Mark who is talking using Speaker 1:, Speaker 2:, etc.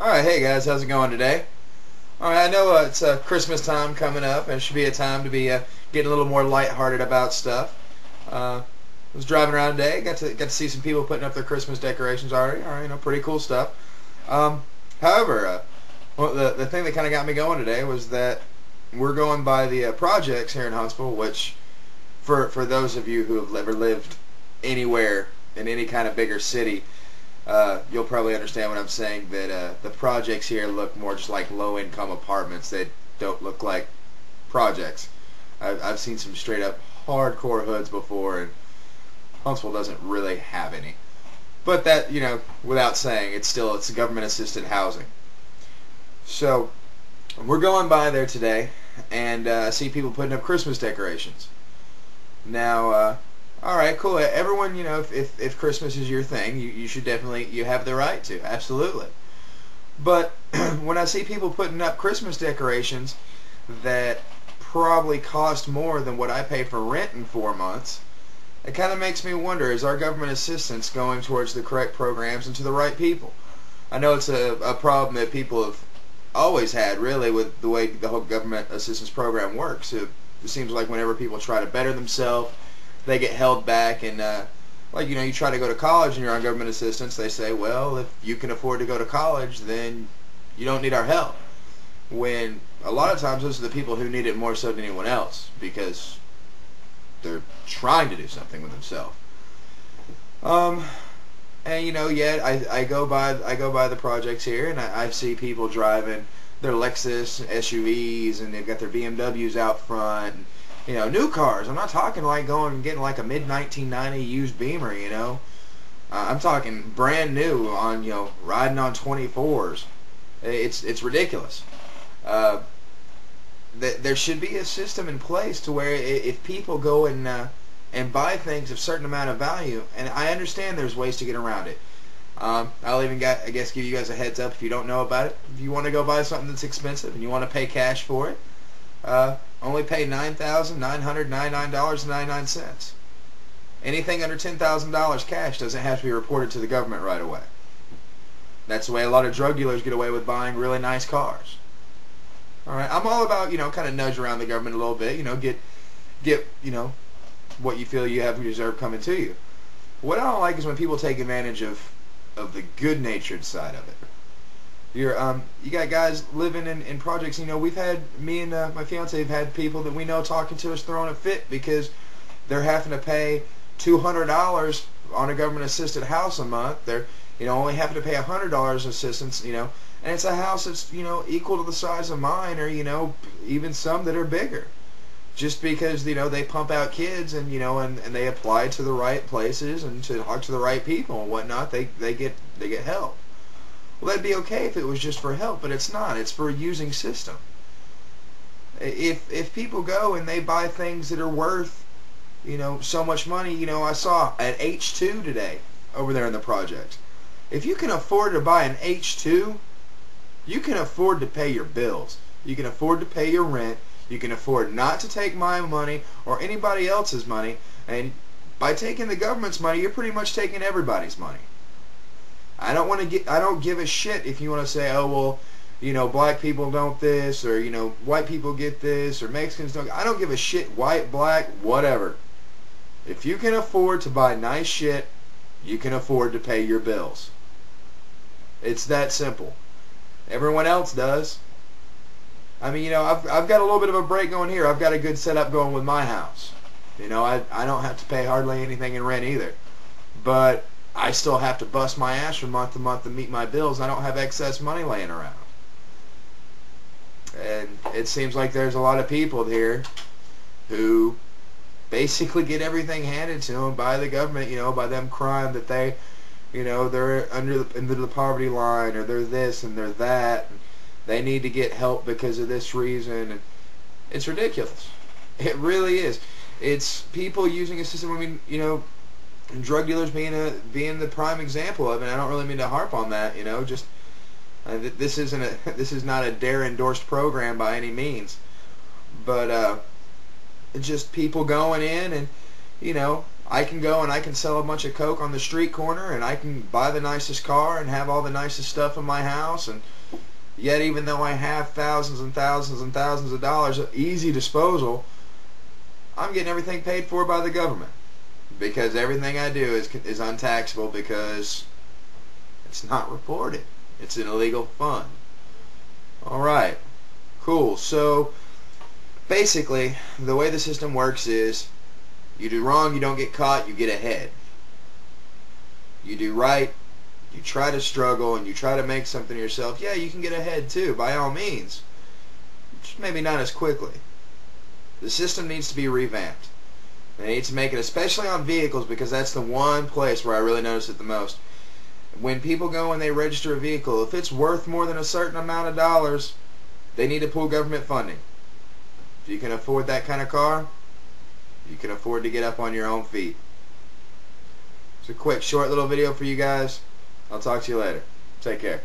Speaker 1: Alright, hey guys, how's it going today? Alright, I know it's Christmas time coming up, and it should be a time to be getting a little more lighthearted about stuff. I was driving around today, got to see some people putting up their Christmas decorations already. Alright, pretty cool stuff. However, well, the thing that kind of got me going today was that we're going by the projects here in Huntsville, which, for those of you who have ever lived anywhere in any kind of bigger city, you'll probably understand what I'm saying, that the projects here look more just like low-income apartments. They don't look like projects. I've seen some straight-up hardcore hoods before, and Huntsville doesn't really have any. But that, without saying, it's government-assisted housing. So, we're going by there today, and I see people putting up Christmas decorations. Now, alright, cool. Everyone, if Christmas is your thing, you should definitely, you have the right to, absolutely. But when I see people putting up Christmas decorations that probably cost more than what I pay for rent in 4 months, it kind of makes me wonder, is our government assistance going towards the correct programs and to the right people? I know it's a problem that people have always had, really, with the way the whole government assistance program works. It seems like whenever people try to better themselves, they get held back, and you try to go to college and you're on government assistance, they say, well, if you can afford to go to college, then you don't need our help. When a lot of times those are the people who need it more so than anyone else, because they're trying to do something with themselves. And yet I go by the projects here, and I see people driving their Lexus SUVs, and they've got their BMWs out front, and, new cars. I'm not talking like going and getting like a mid-1990 used Beamer, I'm talking brand new on, riding on 24s. It's ridiculous. There should be a system in place to where if people go and buy things of a certain amount of value, and I understand there's ways to get around it. I'll even give you guys a heads up if you don't know about it. If you want to go buy something that's expensive and you want to pay cash for it, only pay $9,999.99. Anything under $10,000 cash doesn't have to be reported to the government right away. That's the way a lot of drug dealers get away with buying really nice cars. Alright, I'm all about, kind of nudge around the government a little bit, get what you feel you have deserve coming to you. What I don't like is when people take advantage of the good-natured side of it. You got guys living in projects. We've had, me and my fiance have had people that we know talking to us throwing a fit because they're having to pay $200 on a government-assisted house a month. They're only having to pay $100 assistance. And it's a house that's equal to the size of mine, or even some that are bigger. Just because they pump out kids, and and they apply to the right places and to talk to the right people and whatnot, they get help. Well, that'd be okay if it was just for help, but it's not. It's for a using system. If people go and they buy things that are worth so much money, I saw an H2 today over there in the project. If you can afford to buy an H2, you can afford to pay your bills. You can afford to pay your rent. You can afford not to take my money or anybody else's money, and by taking the government's money, you're pretty much taking everybody's money. I don't give a shit if you want to say, oh well, black people don't this, or white people get this, or Mexicans don't. I don't give a shit, white, black, whatever. If you can afford to buy nice shit, you can afford to pay your bills. It's that simple. Everyone else does. I mean, I've got a little bit of a break going here. I've got a good setup going with my house. I don't have to pay hardly anything in rent either. But I still have to bust my ass from month to month to meet my bills. I don't have excess money laying around. And it seems like there's a lot of people here who basically get everything handed to them by the government, by them crying that they're under the poverty line, or they're this and they're that. And they need to get help because of this reason. And it's ridiculous. It really is. It's people using a system. I mean, drug dealers being the prime example of it. I don't really mean to harp on that. Just this is not a DARE endorsed program by any means, but just people going in and I can go and I can sell a bunch of coke on the street corner, and I can buy the nicest car and have all the nicest stuff in my house, and yet even though I have thousands and thousands and thousands of dollars of easy disposal, I'm getting everything paid for by the government, because everything I do is untaxable, because it's not reported. It's an illegal fund. Alright, cool. So basically the way the system works is you do wrong, you don't get caught, you get ahead. You do right, you try to struggle, and you try to make something of yourself. Yeah, you can get ahead too, by all means. Just maybe not as quickly. The system needs to be revamped. They need to make it, especially on vehicles, because that's the one place where I really notice it the most. When people go and they register a vehicle, if it's worth more than a certain amount of dollars, they need to pull government funding. If you can afford that kind of car, you can afford to get up on your own feet. It's a quick, short little video for you guys. I'll talk to you later. Take care.